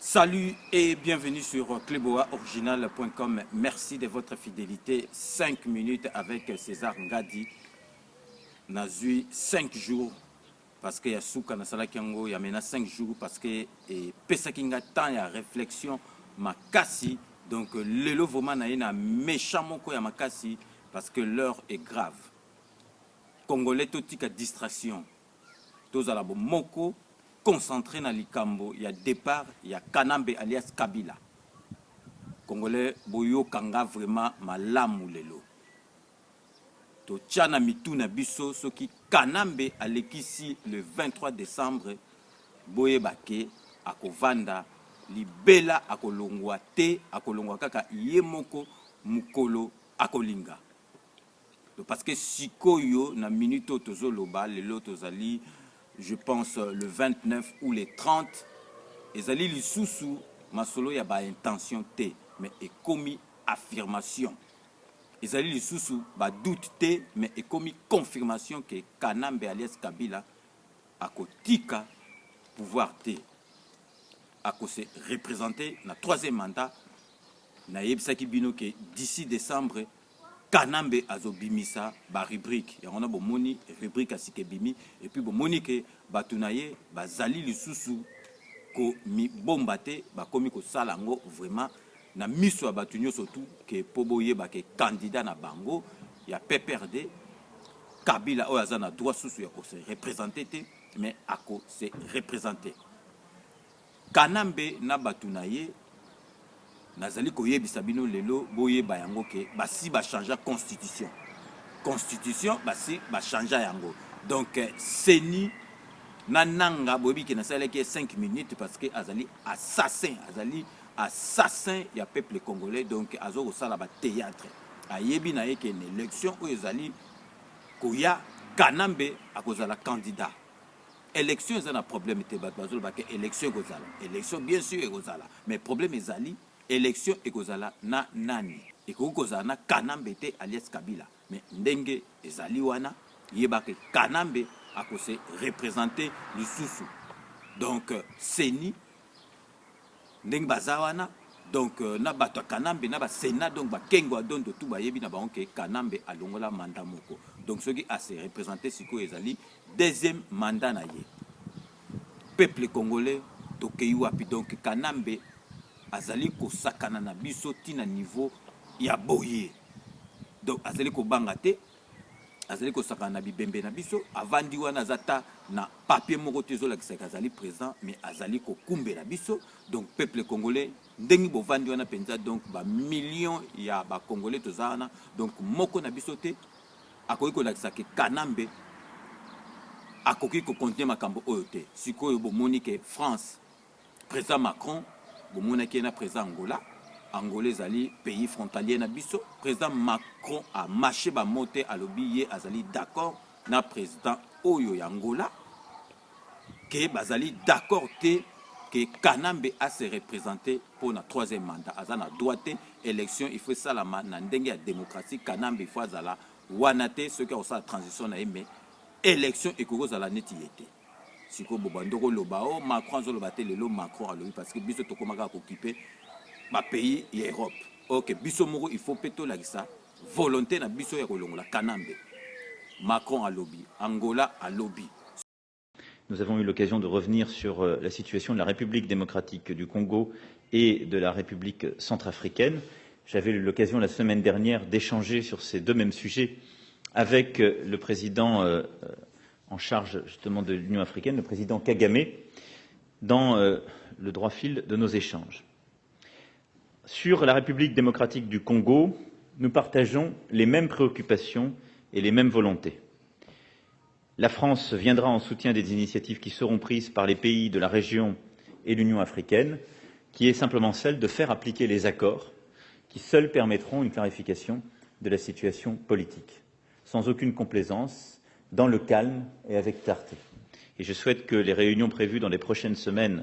Salut et bienvenue sur cleboaoriginal.com. Merci de votre fidélité. 5 minutes avec César Ngadi. Nazui 5 jours parce que ya souka na sala kiango ya mena 5 jours parce que pesa kinga temps ya réflexion makasi. Donc lelo vraiment na ina méchant moko ya makasi parce que l'heure est grave. Congolais totika distraction. Tozala bo moko concentré dans Likambo, il y a départ, il y a Kanambe alias Kabila. Congolais, boyo kanga vraiment malamu lelo. To tchana mituna biso, soki Kanambe alekisi le 23 décembre, boye bake, akovanda, libela akolongwa te, akolongwa kaka yemoko mukolo akolinga. Parce que sikoyo na minuto tozoloba, lelo tozali, je pense le 29 ou le 30, ezali lisusu masolo ya ba intention te, mais ekomi affirmation. Ezali lisusu ba doute te, mais ekomi confirmation que Kanambe alias Kabila akotika pouvoir te. Ako se représenter na troisième mandat, na yebisaki bino que d'ici décembre Kanambe azobimisa ba rubrique. Ya on a bomoni rubrique asike bimi et puis bomoni ke batunaye bazali lisusu ko mi bombate ba komi ko salango vraiment na miso ya batunyo surtout ke poboye ba ke candidat na bango ya PPRD Kabila oyazana droit susu ya ko se représenter te mais ako se représenter. Kanambe na batunaye nazali koyebisa bino lelo boye bayango ke basi ba changer constitution. Constitution basi ba changer yango. Donc seni nananga boyebi ke nasala ke 5 minutes parce que azali assassin ya peuple congolais donc azo ko sala ba théâtre. Ayebi na yeke une élection où ezali koya Kanambe akozala candidat. Élection ezana problème te bazolo ba ke élection kozala. Élection bien sûr ekozala mais problème ezali élection ekozala na nani ekokozala na Kanambe te alias Kabila mais ndenge ezali wana yebake Kanambe akose représenter lisusu donc seni ndenge bazawana donc na bato Kanambe na ba Sénat donc ba kengo dondo tout ba yebi na ba onke Kanambe alongola mandat moko donc ce qui a se représenter siko ezali deuxième mandat na ye peuple congolais tokeyi wapi donc Kanambe azali ko sakana na biso tina niveau ya boye donc azali ko bangate azali ko sakana na bibembe na biso avandi wana zata na papier moko tezola kisaka azali présent mais azali ko kumbe na biso donc peuple congolais ndengi bo vandi wana penza donc ba millions ya ba congolais tozana donc moko na biso te akoki ko lakisa ke Kanambe akoki ko continuer makambo oyo te sikoyo bo monique France président Macron bomona ki na président Angola zali pays frontalier na biso président Macron a marché ba moté à lobby azali d'accord na président oyo ya Angola que bazali d'accord te que Kanambe a se représenter pour na troisième mandat azana droite élection il faut ça la na ndenge ya démocratie Kanambe il faut azala wanate ceux qui ont sa transition na mais élection ekozala neti yete siko bobandoko lobao Macron zoloba te lelo Macron alobi parce que biso tokomaka occuper ba pays et Europe. OK, biso moko il faut peto la ça volonté na biso ya kolongola Kanambe. Macron a lobby, Angola a lobby. Nous avons eu l'occasion de revenir sur la situation de la République démocratique du Congo et de la République centrafricaine. J'avais eu l'occasion la semaine dernière d'échanger sur ces deux mêmes sujets avec le président en charge justement de l'Union africaine, le président Kagame, dans le droit fil de nos échanges. Sur la République démocratique du Congo, nous partageons les mêmes préoccupations et les mêmes volontés. La France viendra en soutien des initiatives qui seront prises par les pays de la région et l'Union africaine, qui est simplement celle de faire appliquer les accords qui seuls permettront une clarification de la situation politique, sans aucune complaisance, dans le calme et avec clarté. Et je souhaite que les réunions prévues dans les prochaines semaines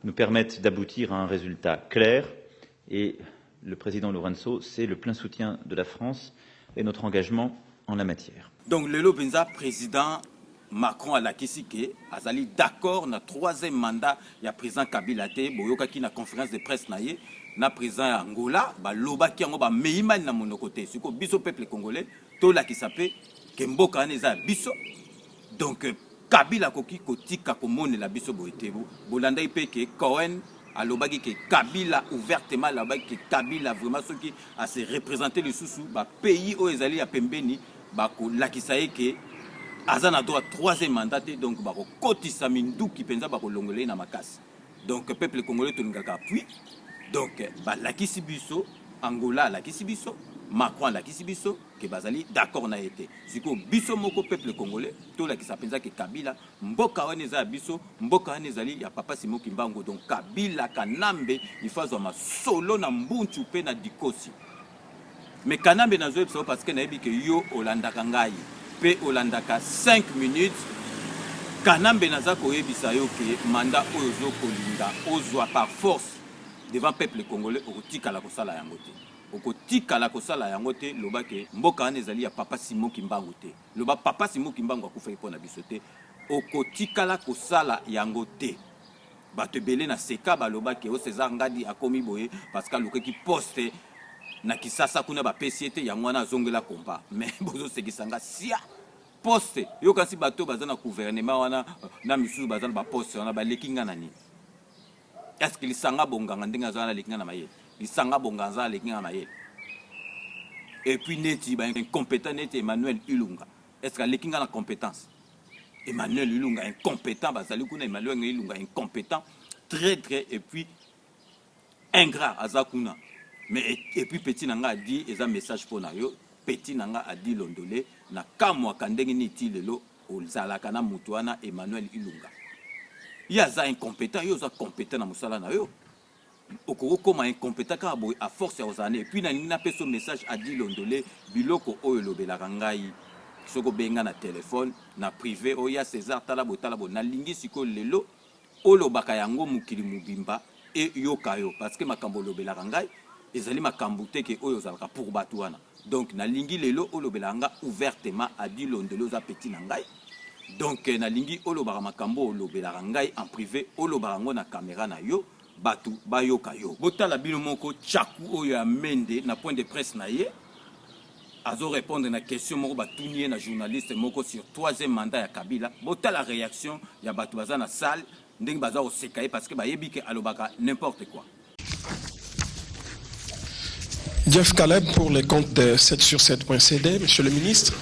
nous permettent d'aboutir à un résultat clair. Et le président Lourenço, c'est le plein soutien de la France et notre engagement en la matière. Donc, le Benza, président Macron a lakisike, azali d'accord na troisième mandat, il y a président Kabila te, boyoka ki na conférence de presse na ye, na président Angola, ba loba ki ango ba meimani na monokote, siko biso peuple congolais, to la ki sape, kemboka aneza biso. Donc, Kabila koki kotika komone la biso boetebo, bolanda ipeke Cohen, alobaki que Kabila ouvertement là-bas que Kabila vraiment ceux qui a se représenter les sous ba pays au ezali ya pembeni ba ko lakisaye que azana droit troisième mandat donc ba ko kotisa mindu ki penza ba ko longolé na makasi. Donc peuple congolais to ngaka appui. Donc ba lakisi biso Angola lakisi biso Macron lakisi biso que bazali d'accord na été. Siko biso moko peuple congolais to lakisa penza que Kabila mboka waneza biso mboka wanezali ya papa Simon Kimbango donc Kabila kanambe ifazo ma solo na mbunchu pe na dikosi. Mais kanambe na zo parce que na yebi que yo olandaka ngai pe olandaka 5 minutes kanambe naza koyebisa yo ke mandat oyo zo kolinda ozwa par force devant peuple congolais okotika la kosala yango te. Okotika la kosala yango te loba ke mboka wana ezali ya papa Simon Kimbango te. Loba papa Simon Kimbango akufa ipona biso te. Okotika la kosala yango te. Bato belé na seka baloba ke o César Ngadi akomi boye parce que lokeki poste na Kisasa kuna ba PCT yango wana zongela kompa. Mais bozo sekisanga sia poste yo kasi bato bazana gouvernement wana na misusu bazana ba poste wana ba lekinga nani. Est-ce que lisanga bonganga ndinga zana lekinga na maye? Lisanga bonganza lekinga na maye. Et puis neti ba incompétent neti Emmanuel Ilunga. Est-ce que lekinga na compétence? Emmanuel Ilunga incompétent bazali kuna Emmanuel Ilunga incompétent très et puis ingrat azakuna. Mais et puis petit nanga a dit eza message pour na yo petit nanga a dit londolé na kamwa kandenge niti lelo ozalaka na mutu wana Emmanuel Ilunga. Yaza incompétent yo za compétent na musala na yo. Okoko koma incompétent ka boy à force ya ozane et puis na nina peso message a dit londolé biloko oyo lobelaka ngai soko benga na téléphone na privé oya César talabo na lingi siko lelo olobaka yango mukili mubimba e yokayo parce que makambo lobelaka ngai ezali makambo te ke oyo zalaka pour batuana. Donc na lingi lelo olobelanga ouvertement a dit londolo za petit na ngai. Donc na lingi olobaka makambo olobelaka ngai en privé olobaka ngo na caméra na yo batu bayoka yo. Botala bino moko chaku oyo amende na point de presse na ye. Azo répondre na question moko batunier na journaliste moko sur troisième mandat ya Kabila. Botala réaction ya batu baza na salle ndenge baza osekaye parce que bayebi ke alobaka n'importe quoi. Jeff Caleb pour les comptes de 7sur7.cd. Monsieur le ministre,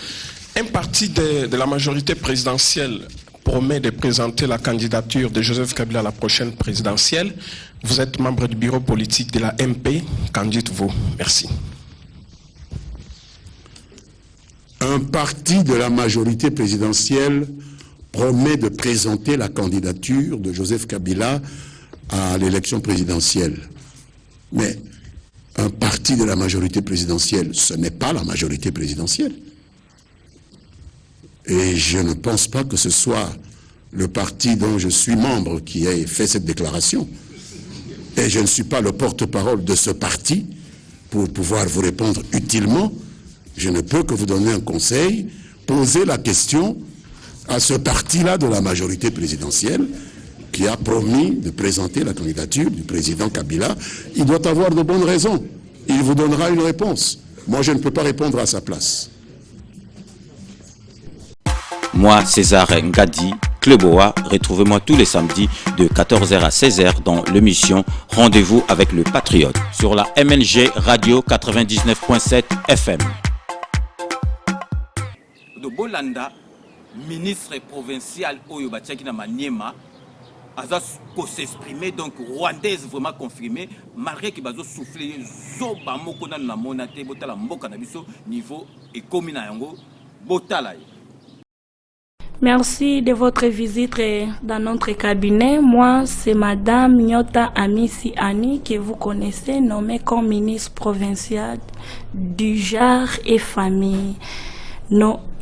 un parti de la majorité présidentielle promet de présenter la candidature de Joseph Kabila à la prochaine présidentielle. Vous êtes membre du bureau politique de la MP. Qu'en dites-vous? Merci. Un parti de la majorité présidentielle promet de présenter la candidature de Joseph Kabila à l'élection présidentielle. Mais un parti de la majorité présidentielle, ce n'est pas la majorité présidentielle. Et je ne pense pas que ce soit le parti dont je suis membre qui ait fait cette déclaration. Et je ne suis pas le porte-parole de ce parti pour pouvoir vous répondre utilement. Je ne peux que vous donner un conseil, poser la question à ce parti-là de la majorité présidentielle qui a promis de présenter la candidature du président Kabila. Il doit avoir de bonnes raisons. Il vous donnera une réponse. Moi, je ne peux pas répondre à sa place. Moi, César Ngadi, Kleboa, retrouvez-moi tous les samedis de 14h à 16h dans l'émission Rendez-vous avec le Patriote sur la MNG Radio 99.7 FM. De Bolanda, ministre provincial Oyo Batiaki na Maniema, Aza s'exprimer donc rwandaise vraiment confirmé malgré que bazo souffler zo ba moko na na monate botala mboka na biso niveau ekomi na yango botala. Merci de votre visite dans notre cabinet. Moi, c'est Madame Nyota Amisi Annie, que vous connaissez, nommée comme ministre provinciale du genre et famille,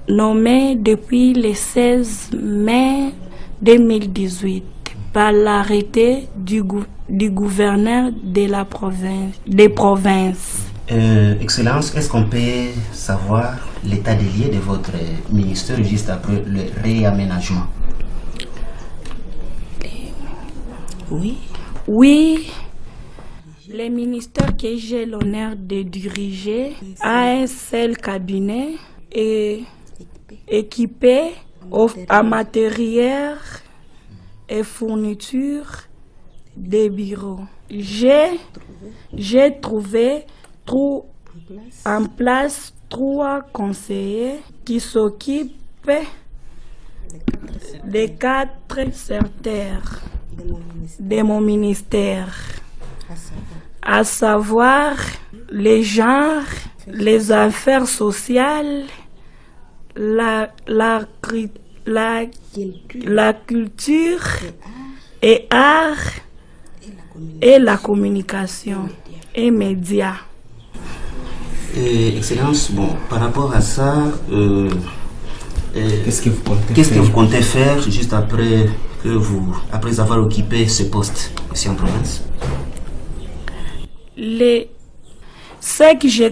nommée depuis le 16 mai 2018. par l'arrêté du gouverneur de la province, des provinces. Excellence, est-ce qu'on peut savoir l'état des lieux de votre ministère juste après le réaménagement? Oui. Oui. Le ministère que j'ai l'honneur de diriger a un seul cabinet et équipé en matériel et fourniture des bureaux. J'ai trouvé en place 3 conseillers qui s'occupent des 4 secteurs de mon ministère, à savoir les genres, les affaires sociales, la culture et art et la communication et médias. Excellence, bon, par rapport à ça, qu'est-ce que vous comptez faire juste après avoir occupé ce poste ici en province? Ce que je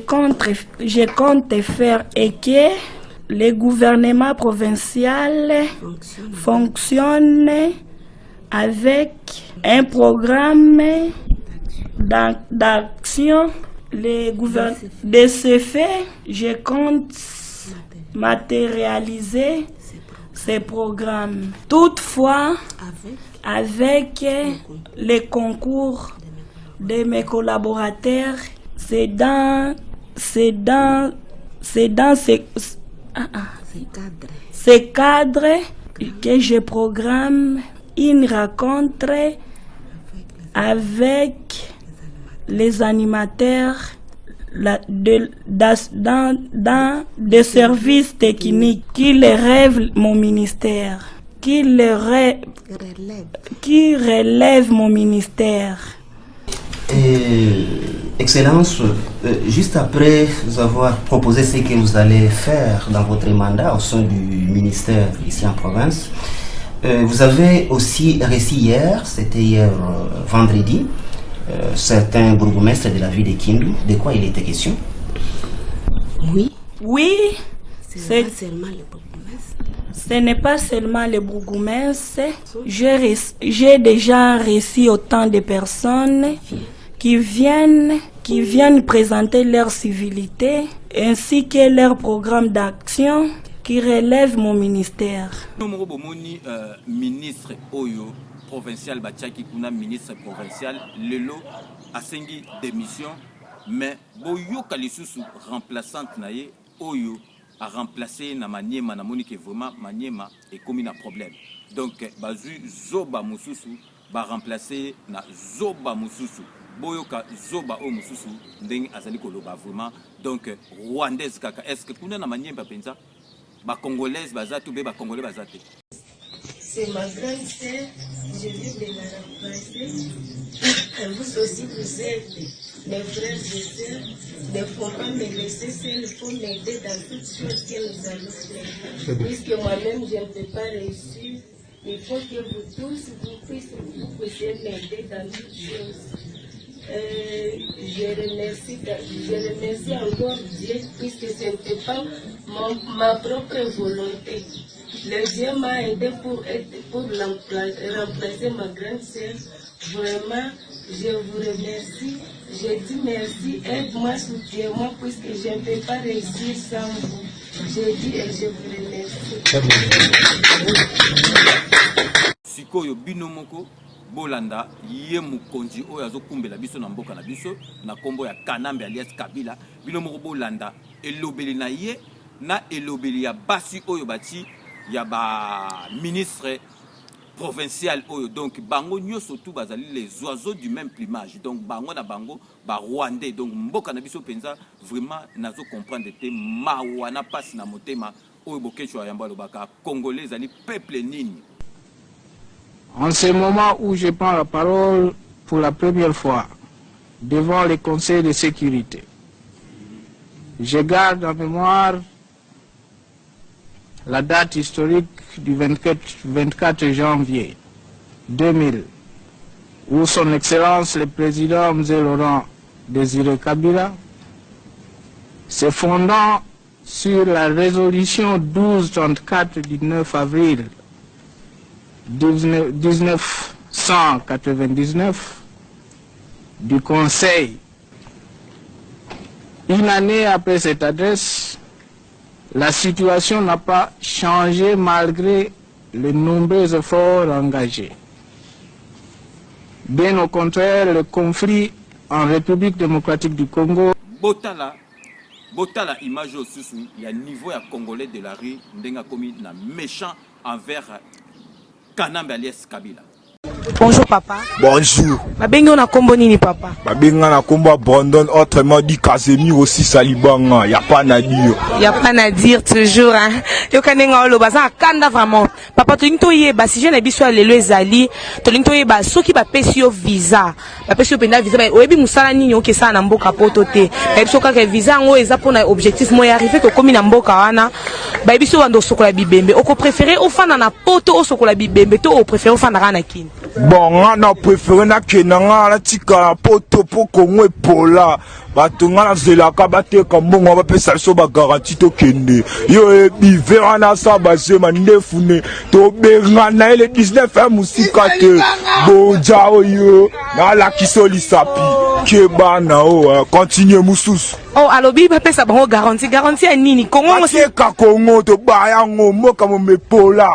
compte faire est que le gouvernement provincial fonctionne avec un programme d'action. De ce fait, je compte matérialiser ces programmes. Toutefois, avec les concours de mes collaborateurs, c'est dans ces cadres que je programme une rencontre avec les animateurs dans des services techniques qui relèvent mon ministère, qui relèvent mon ministère. Excellence, juste après vous avoir proposé ce que vous allez faire dans votre mandat au sein du ministère ici en province, vous avez aussi reçu hier, c'était hier vendredi, certains bourgmestres de la ville de Kindu. De quoi il était question? Oui. Ce n'est pas seulement les bourgmestres. J'ai déjà reçu autant de personnes qui viennent présenter leur civilité ainsi que leur programme d'action qui relève mon ministère. Ministre Oyo provincial Bachaki kuna ministre provincial lelo asengi démission mais boyo kalisusu remplaçante naye Oyo a remplacé na Maniema na moni que vraiment Maniema est comme un problème. Donc bazu zoba mususu ba remplacer na zoba mususu. Boyoka zoba o mususu ndenge azali koloba vraiment. Donc rwandaise kaka est-ce que kuna na Maniema penza ba congolaise bazatu be ba congolais bazate. C'est ma grande sœur, je viens de la remplacer. Vous aussi vous êtes mes frères et sœurs, ne faut pas me laisser seul, il faut m'aider dans toutes choses que nous allons faire. Puisque moi-même je ne peux pas réussir, il faut que vous tous vous puissiez m'aider dans toutes choses. Je remercie encore Dieu puisque ce n'était pas ma propre volonté. Le Dieu m'a aidé pour remplacer ma grande sœur. Vraiment, je vous remercie. Je dis merci, aide-moi, soutiens-moi puisque je ne peux pas réussir sans vous. Je dis et je vous remercie. Sikoyo binomoko bolanda ye mukonzi oyo azokumbela biso na mboka na biso na kombo ya Kanambe alias Kabila binomoko bolanda elobeli na ye na elobeli ya basi oyo bati ya ba ministre provincial oyo donc bango nyoso tout bazali les oiseaux du même plumage donc bango na bango ba rwandais donc mboka na biso penza vraiment nazo comprendre te mawana passe na motema oyo bokecho ya mbalo baka congolais zali peuple nini. En ce moment où je prends la parole pour la première fois devant le Conseil de sécurité, je garde en mémoire la date historique du 24 janvier 2000, où son Excellence le Président M. Laurent Désiré Kabila, se fondant sur la résolution 1234 du 9 avril 1999 du Conseil. Une année après cette adresse, la situation n'a pas changé malgré les nombreux efforts engagés. Bien au contraire, le conflit en République démocratique du Congo. Botala image au sous, il y a niveau à Congolais de la rue, ndenga komi na méchant envers Kanambe alias Kabila. Bonjour papa. Bonjour. Babengi na kombo nini papa? Babenga na kombo Brandon, autrement dit Casemiro aussi Salibanga. Y a pas à dire. Y a pas à dire toujours hein. Yo kanenga olo baza kanda vraiment. Papa to linto yeba si jeune biso lelo ezali, to linto yeba soki ba pesi yo visa. Ba pesi yo penda visa ba oyebi musala nini oke sa na mboka poto te. Ba biso kaka visa ngo eza pona objectif mo ya arriver to komi na mboka wana. Ba biso bando sokola bibembe. Oko préférer ofana na poto o sokola bibembe to o préférer ofana kana kini. Bon, on a préféré na kenanga la tika poto po Congo epola. Batunga na zelaka bateka mbongo bapesa biso ba garantie to kende. Yo bivera na sa base mandefune to bengana ele 19 musika te. Boja oyo na la kisoli sapi. Kebana o continue mususu. Oh alobi bapesa bango garantie ya nini? Congo ka Congo to baya ngomo kamo mepola.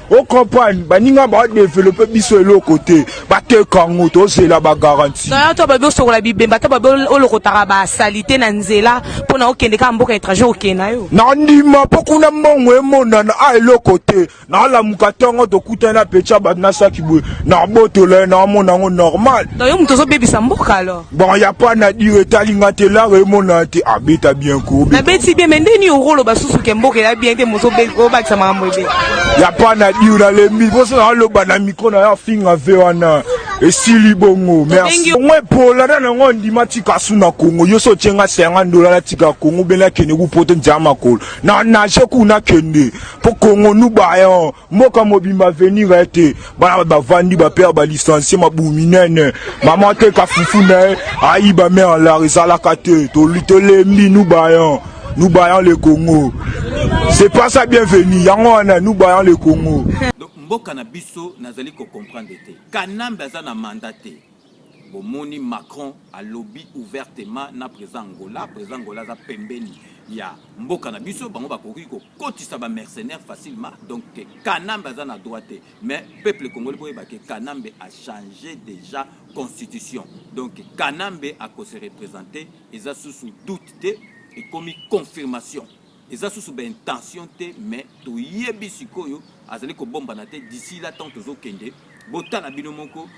O comprendre baninga ba développer biso eloko côté. Bateka ngo to zela ba garantie. Na to ba biso ko la bibemba to ba olokotaka ba salité na nzela pona okende ka mboka étranger okena yo. Na ndima pokuna mbongo emona na eloko te. Na la mukatongo to kutana pecha ba na sakibwe. Na botola na mona ngo normal. Donc yo mutozo bebisa mboka alors. Bon y a pas na dire talinga te la remona te abeta bien ko. Na beti bien mendeni orolo basusu ke mboka ya bien te mozo be ko ba tsama mobe. Y a pas na dire le mi boso na lo ba na micro na ya finga vewana. Esili bongo merci. Moi pola na ngo ndima tika suna Congo yo so tsenga $50 la tika Congo bela kene ku poto njama kol. Na sheku na kende. Po Congo nu ba yo moka mobimba venir ete. Ba vandi ba père ba licencié ma bouminene. Maman te ka fufu na ayi ba mer la rezala kate to litole mbi nu ba yo. Nous baillons le Congo. C'est pas ça bienvenue. Nous baillons le Congo. Donc, mboka na biso nazali ko comprendre te. Kanambe za na mandaté. Bomoni Macron a lobby ouvertement na président Angola za pembeni. Ya mboka na biso bango bakoki ko kotisa ba mercenaires facilement. Donc Kanambe za na droite. Mais peuple congolais pour que Kanambe a changé déjà constitution. Donc Kanambe a ko se représenter et ça sous doute te. Et comme confirmation, et ça sous intention mais to yebi sikoyo azali ko bomba na te d'ici là tant tozo kende botala bino moko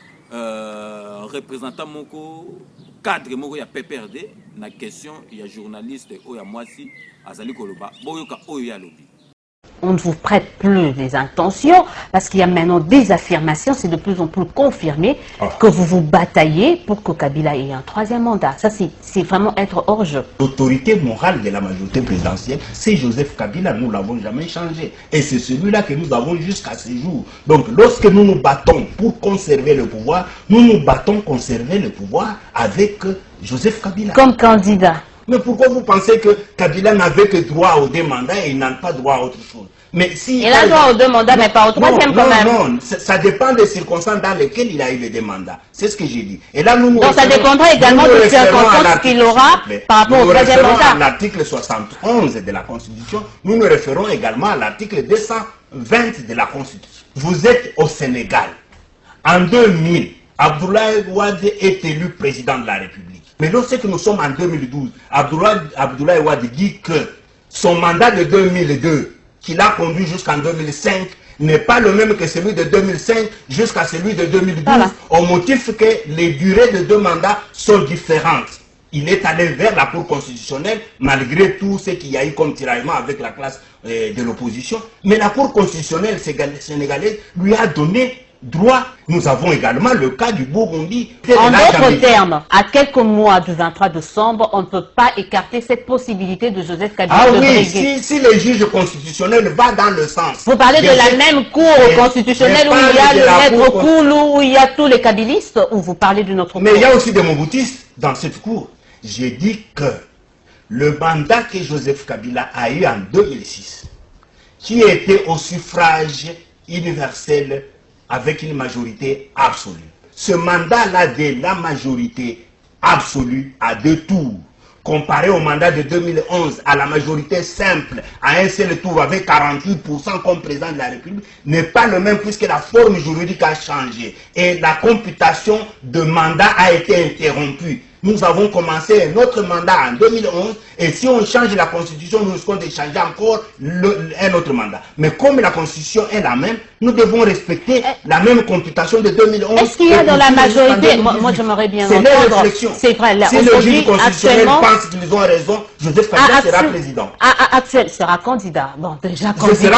représentant moko cadre moko ya PPRD na question ya journaliste o ya mwasi azali ko loba boyoka oyo ya lobi. On ne vous prête plus des intentions parce qu'il y a maintenant des affirmations, c'est de plus en plus confirmé que vous vous bataillez pour que Kabila ait un troisième mandat. Ça, c'est vraiment être hors jeu. L'autorité morale de la majorité présidentielle, c'est Joseph Kabila, nous ne l'avons jamais changé. Et c'est celui-là que nous avons jusqu'à ce jour. Donc, lorsque nous nous battons pour conserver le pouvoir, nous nous battons pour conserver le pouvoir avec Joseph Kabila. Comme candidat. Mais pourquoi vous pensez que Kabila n'avait que droit aux 2 mandats et il n'a pas droit à autre chose? Mais si il a droit aux 2 mandats, mais pas au troisième quand même. Non, ça dépend des circonstances dans lesquelles il a eu les 2 mandats. C'est ce que j'ai dit. Et là, donc ça dépendra également des circonstances qu'il aura par rapport au troisième mandat. À l'article 71 de la Constitution, nous nous référons également à l'article 220 de la Constitution. Vous êtes au Sénégal. En 2000, Abdoulaye Wade est élu président de la République. Mais lorsque nous sommes en 2012, Abdoulaye Wade dit que son mandat de 2002, qu'il a conduit jusqu'en 2005, n'est pas le même que celui de 2005 jusqu'à celui de 2012, voilà. Au motif que les durées de 2 mandats sont différentes. Il est allé vers la Cour constitutionnelle, malgré tout ce qu'il y a eu comme tiraillement avec la classe de l'opposition. Mais la Cour constitutionnelle sénégalaise lui a donné droit. Nous avons également le cas du Burundi. En d'autres termes, à quelques mois du 23 décembre, on ne peut pas écarter cette possibilité de Joseph Kabila de briguer. Si le juge constitutionnel va dans le sens... Vous parlez de la même cour constitutionnelle où il y a le maître Koulou, où il y a tous les kabilistes, ou vous parlez d'une autre cour? Mais il y a aussi des moboutistes dans cette cour. J'ai dit que le mandat que Joseph Kabila a eu en 2006, qui était au suffrage universel avec une majorité absolue. Ce mandat-là de la majorité absolue à 2 tours, comparé au mandat de 2011 à la majorité simple à un seul tour avec 48% comme président de la République, n'est pas le même puisque la forme juridique a changé et la computation de mandat a été interrompue. Nous avons commencé un autre mandat en 2011 et si on change la constitution, nous risquons de changer encore un autre mandat. Mais comme la constitution est la même, nous devons respecter la même computation de 2011. Est-ce qu'il y a dans la majorité, moi j'aimerais bien entendre, c'est vrai, si le juge constitutionnel pense qu'ils ont raison, Joseph Kabila sera président. Axel sera candidat. Bon, déjà candidat,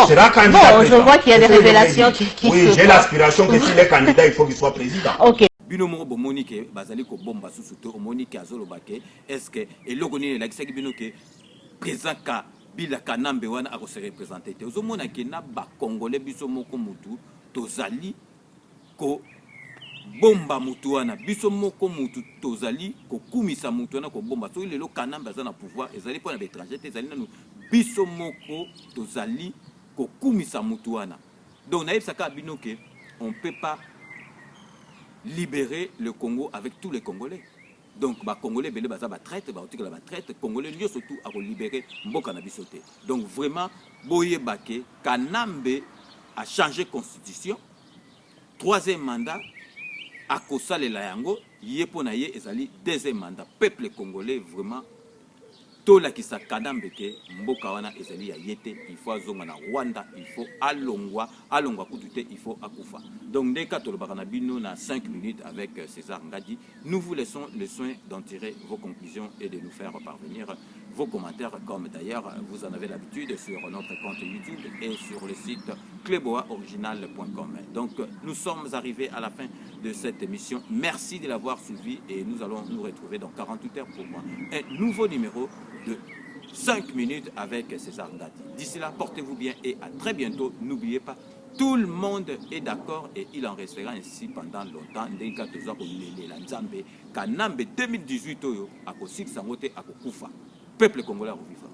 sera candidat je vois qu'il y a des révélations qui oui, j'ai l'aspiration que s'il est candidat, il faut qu'il soit président. Ok. Bino moko bomoni ke bazali ko bomba susu to omoni ke azoloba ke est-ce que eloko nini lakisaki bino ke président Kabila Kanambe wana ako se représenter te ozomona ke na ba congolais biso moko mutu tozali ko bomba mutu wana biso moko mutu tozali ko kumisa mutu wana ko bomba so lelo Kanambe azana pouvoir ezali pona l'étranger te ezali nanu biso moko tozali ko kumisa mutu wana donc na yebisaka bino ke on peut pas libérer le Congo avec tous les Congolais. Donc, les Congolais, ils ont traite, les Congolais, ils surtout à libérer Mboka na bisoté. Donc, vraiment, Boye Bake, Kanambe a changé de constitution. 3e mandat, à Kosa le Layango, Yeponaye ezali 2e mandat. Peuple congolais, vraiment, Tola qui sa Kanambe ke Mboka wana ezali ya yete, il faut azonga na Rwanda, il faut alongwa kutute, il faut akufa. Donc dès que tolobaka na bino na 5 minutes avec César Ngadi, nous vous laissons le soin d'en tirer vos conclusions et de nous faire parvenir vos commentaires, comme d'ailleurs vous en avez l'habitude sur notre compte YouTube et sur le site cleboaoriginal.com. Donc nous sommes arrivés à la fin de cette émission. Merci de l'avoir suivi et nous allons nous retrouver dans 48 heures pour moi. Un nouveau numéro de 5 minutes avec César Ngadi. D'ici là, portez-vous bien et à très bientôt. N'oubliez pas, tout le monde est d'accord et il en restera ainsi pendant longtemps. Kanambe 2018 oyo akosik sangote akokufa. Peuple congolais revivra.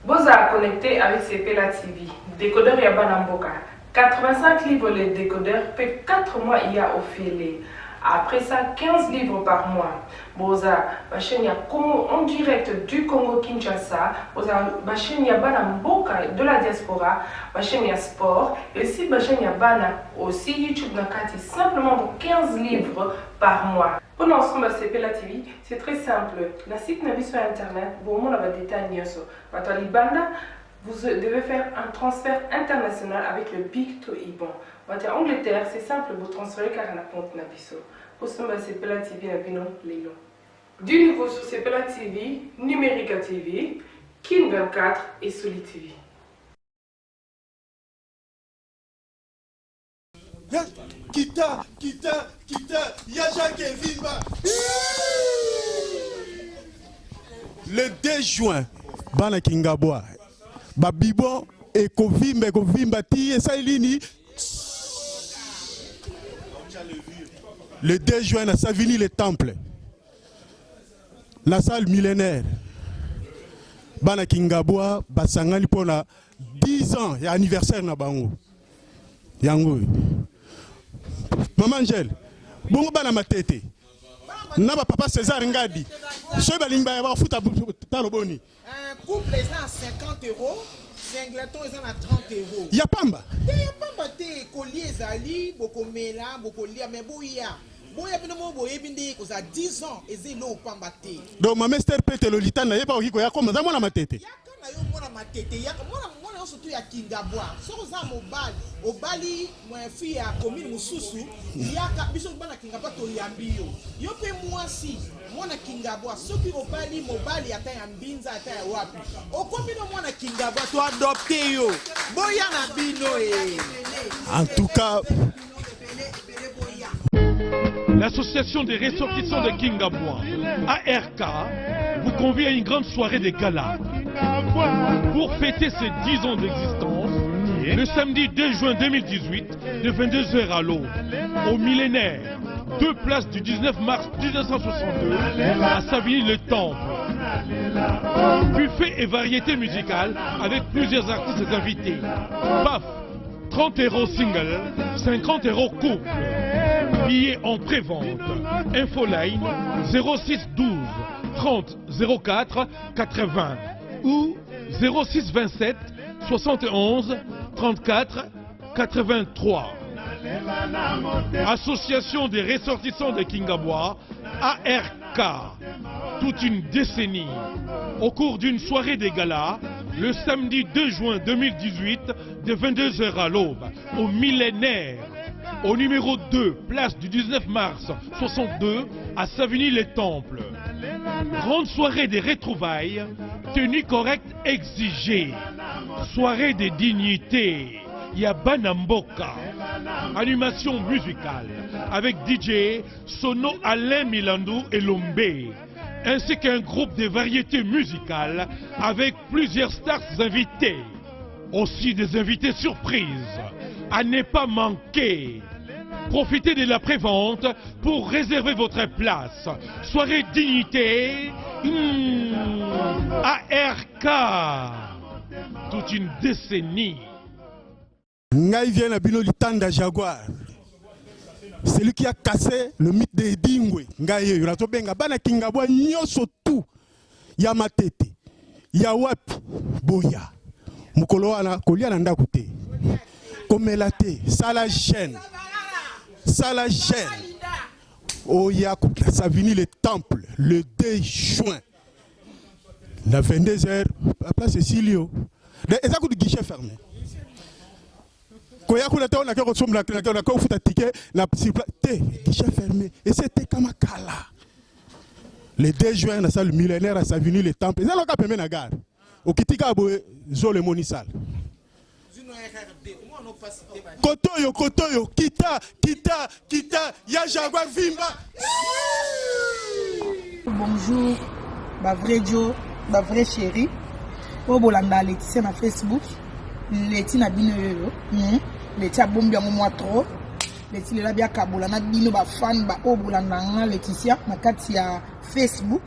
Boza connecté avec CPLA TV. Décodeur Yabana Mboka. 85 livres les décodeurs, peut 4 mois il y a offert. Après ça, 15 livres par mois. Boza, chaîne en direct du Congo Kinshasa. Boza, chaîne Bana Mboka de la diaspora. Chaîne sport. Et aussi, chaîne Bana aussi YouTube Nakati. Simplement pour 15 livres par mois. Pour l'ensemble de CPLA TV, c'est très simple. La site n'a vu sur internet. Bon, on a des détails. Vous devez faire un transfert international avec le Big to Iban. En Angleterre, c'est simple, vous transférez car on a compte Nabiso. Pour ce moment, c'est CPLA TV, du nouveau sur CPLA TV, Numérica TV, Kin 24 et Soli TV. Kita, Yaja Kevimba. Le 2 juin, Bana Kingaboa. Babibo et Kovimba ti et Sailini. Le 2 juin à Savini le temple. La salle millénaire. Bana Kingaboa basangani pona 10 ans et anniversaire na bango. Yango. Maman Angèle, bongo bana matete. Naba papa César Ngadi. Ce balimba ya ba futa taloboni. Un couple est à 50 €, singleton est à 30 €. Yapamba. Yapamba te collier zali, bokomela, bokolia mais boya. Boya bino mo boye bindi ko za 10 ans ezelo pamba te. Donc ma mester pete lolita na yeba okiko ya koma za mona matete. Yaka na yo mona matete, yaka mona surtout ya Kingabwa soko za mobali obali mwa fille ya commune mususu yaka biso bana Kingabwa to yambio yo pe mwasi mwana Kingabwa soki obali mobali ata ya mbinza ata ya wapi okomino mwana Kingabwa to adopter yo boya na bino En tout cas, l'association des ressortissants de Kingabwa, ARK, vous convie à une grande soirée de gala. Pour fêter ses 10 ans d'existence, le samedi 2 juin 2018, de 22h à l'aube, au millénaire, 2 places du 19 mars 1962, à Savigny-le-Temple. Buffet et variété musicale avec plusieurs artistes invités. PAF, 30 € single, 50 € couple. Billets en pré-vente. Infoline 06 12 30 04 80 ou 06 27 71 34 83. Association des ressortissants de Kingabwa, ARK. Toute une décennie. Au cours d'une soirée des galas, le samedi 2 juin 2018, de 22h à l'aube, au millénaire, au numéro 2, place du 19 mars 62, à Savigny-les-Temples. Grande soirée des retrouvailles, tenue correcte exigée. Soirée des dignités, Yabana Mboka. Animation musicale, avec DJ Sono Alain Milandou et Lombe, ainsi qu'un groupe de variétés musicales avec plusieurs stars invités. Aussi des invités surprises, à ne pas manquer. Profitez de la prévente pour réserver votre place. Soirée dignité, ARK. Toute une décennie. Ngai vient à Bino Litanda Jaguar. C'est lui qui a cassé le mythe des Dingwe. Ngai Yurato Benga Bana Kingabwa Nyoso tout. Yamatete. Yawapi Boya. Mukolo ana kolia nanda kote. Komelate. Sala chaîne. Sala chaîne. Oya Savigny-les-Temples. Le 2 juin. La 22h. La place est Silio. Et ça coûte guichet fermé. Guichet fermé. Et c'était Kamakala. Le 2 juin, dans le millénaire à Savigny-les-Temples. C'est là qu'on peut gare. Au Kitika, Zole Monisal. Kotoyo, Kita, ya Jaguar Vimba. Bonjour, ma vrai Joe, ma vraie chérie. Au Bolanda, Laetitia na Facebook. Laetitia na bino yoyo. Laetitia bombi yango moi trop. Laetitia la bia kabola na bino ba fan ba au Bolanda nga Laetitia na kati ya Facebook.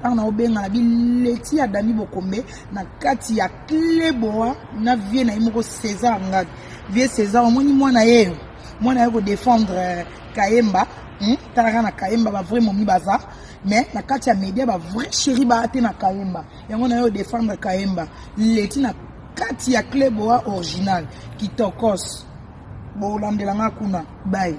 On a obenga na Laetitia Dami Bokombe na kati ya Kleboa na vie na imoko César ngad. Vie César omoni mwana yeyo. Mwana yako défendre Kayemba. Talaka na Kayemba ba vraiment mi baza. Mais na kati ya media ba vrai chéri ba ate na Kayemba. Yango na yo défendre Kayemba. Laetitia na kati ya Kleboa original kitokos. Bo landela nga kuna. Bye.